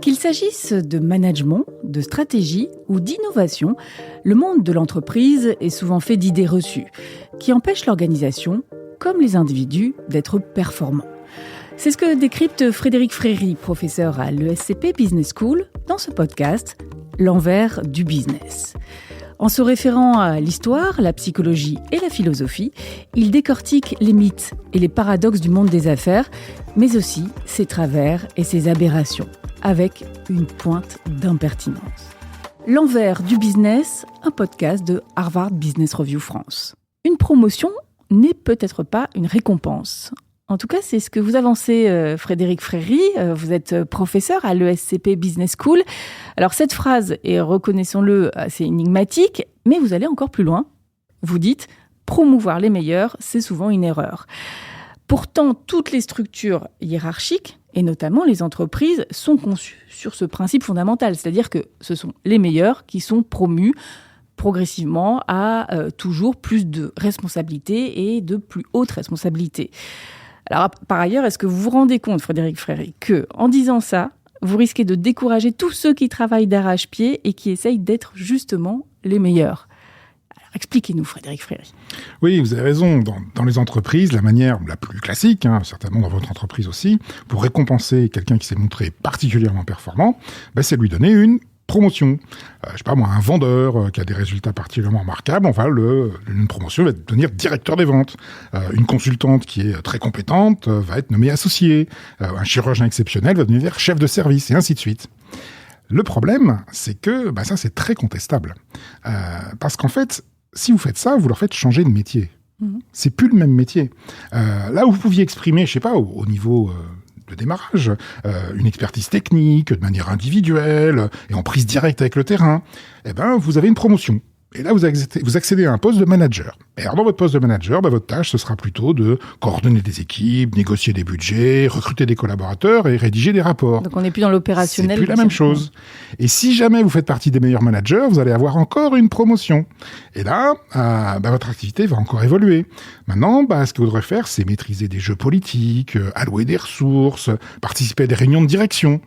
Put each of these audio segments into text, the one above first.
Qu'il s'agisse de management, de stratégie ou d'innovation, le monde de l'entreprise est souvent fait d'idées reçues, qui empêchent l'organisation, comme les individus, d'être performants. C'est ce que décrypte Frédéric Fréry, professeur à l'ESCP Business School, dans ce podcast « L'envers du business ». En se référant à l'histoire, la psychologie et la philosophie, il décortique les mythes et les paradoxes du monde des affaires, mais aussi ses travers et ses aberrations, avec une pointe d'impertinence. L'envers du business, un podcast de Harvard Business Review France. Une promotion n'est peut-être pas une récompense. En tout cas, c'est ce que vous avancez, Frédéric Fréry. Vous êtes professeur à l'ESCP Business School. Alors, cette phrase est, reconnaissons-le, assez énigmatique, mais vous allez encore plus loin. Vous dites « promouvoir les meilleurs, c'est souvent une erreur ». Pourtant, toutes les structures hiérarchiques, et notamment les entreprises, sont conçues sur ce principe fondamental. C'est-à-dire que ce sont les meilleurs qui sont promus progressivement à toujours plus de responsabilités et de plus hautes responsabilités. Alors, par ailleurs, est-ce que vous vous rendez compte, Frédéric Fréry, qu'en disant ça, vous risquez de décourager tous ceux qui travaillent d'arrache-pied et qui essayent d'être justement les meilleurs ? Alors, expliquez-nous, Frédéric Fréry. Oui, vous avez raison. Dans les entreprises, la manière la plus classique, certainement dans votre entreprise aussi, pour récompenser quelqu'un qui s'est montré particulièrement performant, c'est de lui donner une promotion. Un vendeur qui a des résultats particulièrement remarquables, une promotion va devenir directeur des ventes. Une consultante qui est très compétente va être nommée associée. Un chirurgien exceptionnel va devenir chef de service, et ainsi de suite. Le problème, c'est que ça, c'est très contestable. Parce qu'en fait, si vous faites ça, vous leur faites changer de métier. C'est plus le même métier. Là où vous pouviez exprimer, au niveau de démarrage, une expertise technique, de manière individuelle, et en prise directe avec le terrain, vous avez une promotion. Et là, vous accédez à un poste de manager. Et alors, dans votre poste de manager, votre tâche, ce sera plutôt de coordonner des équipes, négocier des budgets, recruter des collaborateurs et rédiger des rapports. Donc, on n'est plus dans l'opérationnel. C'est plus la même chose. Et si jamais vous faites partie des meilleurs managers, vous allez avoir encore une promotion. Et là, votre activité va encore évoluer. Maintenant, ce que vous devrez faire, c'est maîtriser des jeux politiques, allouer des ressources, participer à des réunions de direction.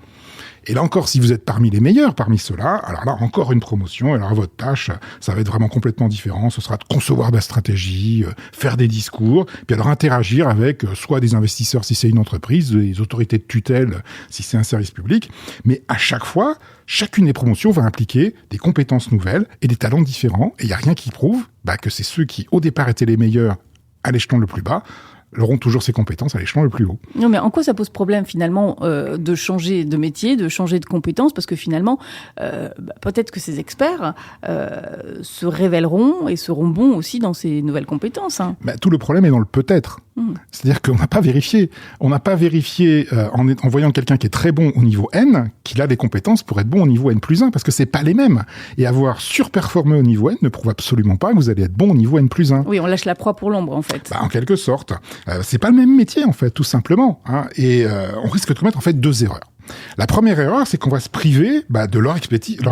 Et là encore, si vous êtes parmi les meilleurs parmi ceux-là, alors là, encore une promotion. Alors votre tâche, ça va être vraiment complètement différent. Ce sera de concevoir de la stratégie, faire des discours, puis alors interagir avec soit des investisseurs si c'est une entreprise, des autorités de tutelle si c'est un service public. Mais à chaque fois, chacune des promotions va impliquer des compétences nouvelles et des talents différents. Et il n'y a rien qui prouve que c'est ceux qui, au départ, étaient les meilleurs à l'échelon le plus bas, auront toujours ses compétences à l'échelon le plus haut. Non, mais en quoi ça pose problème finalement de changer de métier, de changer de compétences ? Parce que finalement, peut-être que ces experts se révéleront et seront bons aussi dans ces nouvelles compétences. Tout le problème est dans le peut-être. C'est-à-dire qu'on n'a pas vérifié. On n'a pas vérifié en voyant quelqu'un qui est très bon au niveau N, qu'il a des compétences pour être bon au niveau N+1, parce que c'est pas les mêmes. Et avoir surperformé au niveau N ne prouve absolument pas que vous allez être bon au niveau N+1. Oui, on lâche la proie pour l'ombre, en fait. En quelque sorte. C'est pas le même métier, en fait, tout simplement. Et on risque de commettre, en fait, 2 erreurs. La première erreur, c'est qu'on va se priver de leur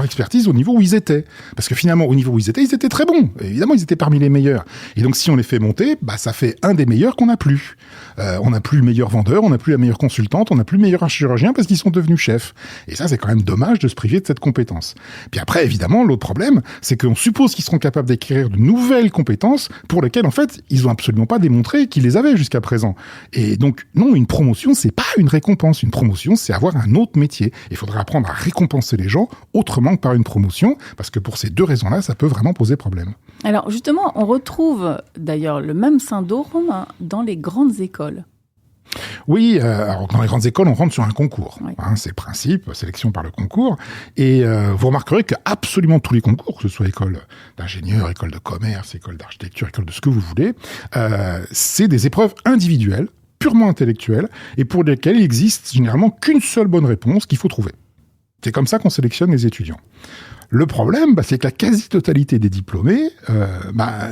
expertise au niveau où ils étaient. Parce que finalement, au niveau où ils étaient très bons. Évidemment, ils étaient parmi les meilleurs. Et donc, si on les fait monter, ça fait un des meilleurs qu'on n'a plus. On n'a plus le meilleur vendeur, on n'a plus la meilleure consultante, on n'a plus le meilleur chirurgien parce qu'ils sont devenus chefs. Et ça, c'est quand même dommage de se priver de cette compétence. Puis après, évidemment, l'autre problème, c'est qu'on suppose qu'ils seront capables d'acquérir de nouvelles compétences pour lesquelles, en fait, ils n'ont absolument pas démontré qu'ils les avaient jusqu'à présent. Et donc, non, une promotion, c'est pas une récompense. Une promotion, c'est avoir un autre métier. Il faudrait apprendre à récompenser les gens autrement que par une promotion, parce que pour ces 2 raisons-là, ça peut vraiment poser problème. Alors justement, on retrouve d'ailleurs le même syndrome dans les grandes écoles. Oui, alors dans les grandes écoles, on rentre sur un concours. Oui. C'est le principe, sélection par le concours. Et vous remarquerez qu'absolument tous les concours, que ce soit école d'ingénieur, école de commerce, école d'architecture, école de ce que vous voulez, c'est des épreuves individuelles, purement intellectuelles, et pour lesquelles il existe généralement qu'une seule bonne réponse qu'il faut trouver. C'est comme ça qu'on sélectionne les étudiants. Le problème, c'est que la quasi-totalité des diplômés,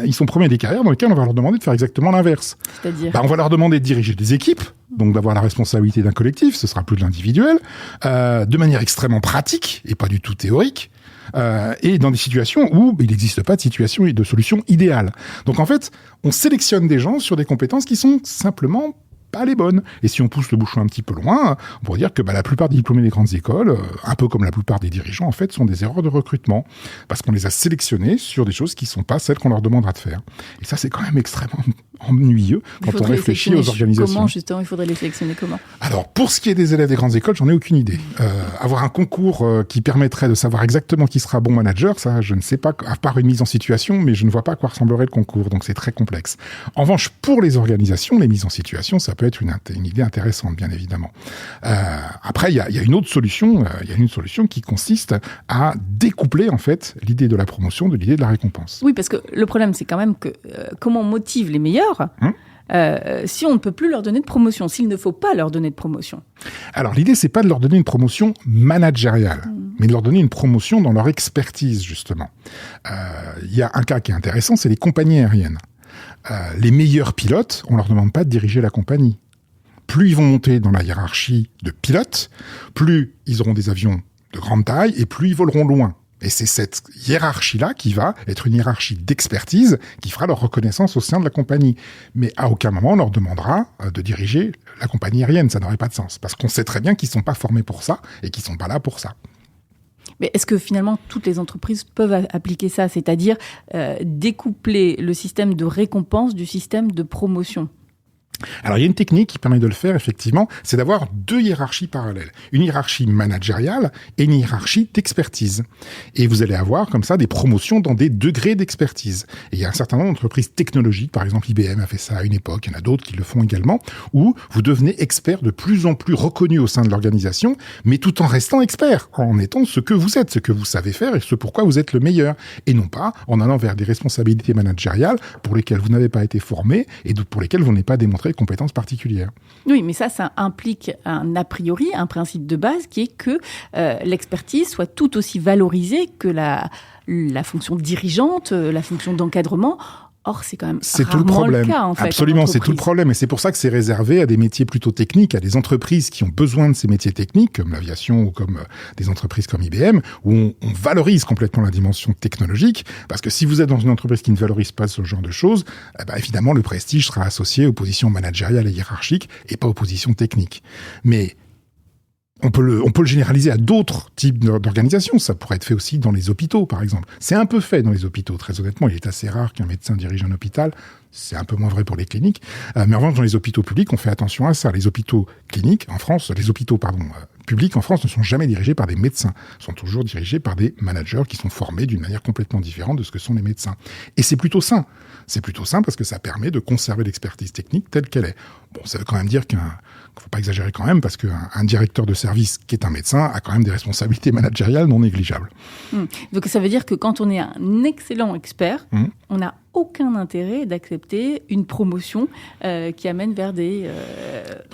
ils sont premiers des carrières dans lesquelles on va leur demander de faire exactement l'inverse. C'est-à-dire on va leur demander de diriger des équipes, donc d'avoir la responsabilité d'un collectif, ce sera plus de l'individuel, de manière extrêmement pratique et pas du tout théorique. Et dans des situations où il n'existe pas de situation et de solution idéale. Donc en fait, on sélectionne des gens sur des compétences qui sont simplement pas les bonnes. Et si on pousse le bouchon un petit peu loin, on pourrait dire que la plupart des diplômés des grandes écoles, un peu comme la plupart des dirigeants, en fait, sont des erreurs de recrutement. Parce qu'on les a sélectionnés sur des choses qui ne sont pas celles qu'on leur demandera de faire. Et ça, c'est quand même extrêmement ennuyeux quand on réfléchit aux organisations. Comment, justement, il faudrait les sélectionner comment ? Alors, pour ce qui est des élèves des grandes écoles, j'en ai aucune idée. Avoir un concours qui permettrait de savoir exactement qui sera bon manager, ça, je ne sais pas, à part une mise en situation, mais je ne vois pas à quoi ressemblerait le concours, donc c'est très complexe. En revanche, pour les organisations, les mises en situation, ça peut être une idée intéressante, bien évidemment. Après, il y a une autre solution, qui consiste à découpler, en fait, l'idée de la promotion de l'idée de la récompense. Oui, parce que le problème, c'est quand même que comment on motive les meilleurs si on ne peut plus leur donner de promotion, s'il ne faut pas leur donner de promotion. Alors, l'idée, c'est pas de leur donner une promotion managériale, mais de leur donner une promotion dans leur expertise, justement. Il y a un cas qui est intéressant, c'est les compagnies aériennes. Les meilleurs pilotes, on leur demande pas de diriger la compagnie. Plus ils vont monter dans la hiérarchie de pilotes, plus ils auront des avions de grande taille et plus ils voleront loin. Et c'est cette hiérarchie-là qui va être une hiérarchie d'expertise qui fera leur reconnaissance au sein de la compagnie. Mais à aucun moment on leur demandera de diriger la compagnie aérienne. Ça n'aurait pas de sens. Parce qu'on sait très bien qu'ils ne sont pas formés pour ça et qu'ils ne sont pas là pour ça. Mais est-ce que finalement toutes les entreprises peuvent appliquer ça, c'est-à-dire découpler le système de récompense du système de promotion ? Alors, il y a une technique qui permet de le faire, effectivement, c'est d'avoir deux hiérarchies parallèles. Une hiérarchie managériale et une hiérarchie d'expertise. Et vous allez avoir, comme ça, des promotions dans des degrés d'expertise. Et il y a un certain nombre d'entreprises technologiques, par exemple IBM a fait ça à une époque, il y en a d'autres qui le font également, où vous devenez expert de plus en plus reconnu au sein de l'organisation, mais tout en restant expert, en étant ce que vous êtes, ce que vous savez faire et ce pourquoi vous êtes le meilleur. Et non pas en allant vers des responsabilités managériales pour lesquelles vous n'avez pas été formé et pour lesquelles vous n'avez pas démontré de compétences particulières. Oui, mais ça implique un a priori, un principe de base qui est que l'expertise soit tout aussi valorisée que la fonction dirigeante, la fonction d'encadrement. Or, c'est quand même rarement le cas, en fait. Absolument, c'est tout le problème. Et c'est pour ça que c'est réservé à des métiers plutôt techniques, à des entreprises qui ont besoin de ces métiers techniques, comme l'aviation ou comme des entreprises comme IBM, où on valorise complètement la dimension technologique. Parce que si vous êtes dans une entreprise qui ne valorise pas ce genre de choses, évidemment, le prestige sera associé aux positions managériales et hiérarchiques et pas aux positions techniques. Mais on peut le généraliser à d'autres types d'organisations. Ça pourrait être fait aussi dans les hôpitaux, par exemple. C'est un peu fait dans les hôpitaux. Très honnêtement, il est assez rare qu'un médecin dirige un hôpital. C'est un peu moins vrai pour les cliniques. Mais en revanche, dans les hôpitaux publics, on fait attention à ça. Les hôpitaux publics en France ne sont jamais dirigés par des médecins. Ils sont toujours dirigés par des managers qui sont formés d'une manière complètement différente de ce que sont les médecins. Et c'est plutôt sain. C'est plutôt sain parce que ça permet de conserver l'expertise technique telle qu'elle est. Bon, ça veut quand même dire qu'il ne faut pas exagérer quand même, parce qu'un directeur de service qui est un médecin a quand même des responsabilités managériales non négligeables. Donc ça veut dire que quand on est un excellent expert, on n'a aucun intérêt d'accepter une promotion qui amène vers des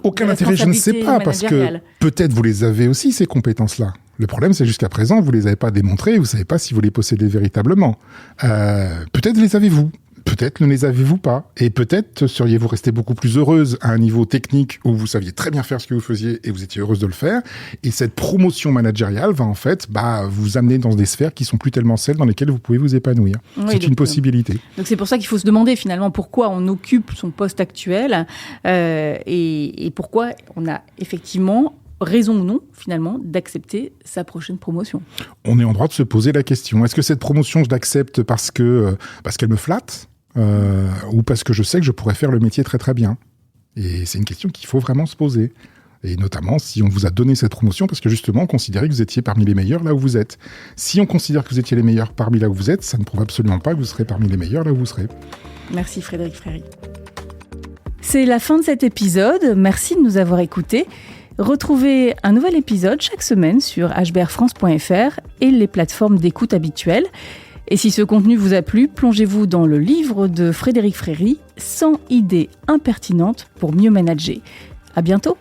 aucun intérêt, je ne sais pas, parce que peut-être vous les avez aussi, ces compétences-là. Le problème, c'est jusqu'à présent, vous les avez pas démontrées, vous ne savez pas si vous les possédez véritablement. Peut-être les avez-vous. Peut-être ne les avez-vous pas. Et peut-être seriez-vous resté beaucoup plus heureuse à un niveau technique où vous saviez très bien faire ce que vous faisiez et vous étiez heureuse de le faire. Et cette promotion managériale va en fait vous amener dans des sphères qui sont plus tellement celles dans lesquelles vous pouvez vous épanouir. Oui, c'est une possibilité. Donc c'est pour ça qu'il faut se demander finalement pourquoi on occupe son poste actuel et pourquoi on a effectivement raison ou non, finalement, d'accepter sa prochaine promotion. On est en droit de se poser la question. Est-ce que cette promotion, je l'accepte parce qu'elle me flatte ou parce que je sais que je pourrais faire le métier très très bien? Et c'est une question qu'il faut vraiment se poser. Et notamment si on vous a donné cette promotion parce que justement on considérait que vous étiez parmi les meilleurs là où vous êtes. Si on considère que vous étiez les meilleurs parmi là où vous êtes, ça ne prouve absolument pas que vous serez parmi les meilleurs là où vous serez. Merci Frédéric Fréry. C'est la fin de cet épisode. Merci de nous avoir écoutés. Retrouvez un nouvel épisode chaque semaine sur hbrfrance.fr et les plateformes d'écoute habituelles. Et si ce contenu vous a plu, plongez-vous dans le livre de Frédéric Fréry, 100 idées impertinentes pour mieux manager. À bientôt!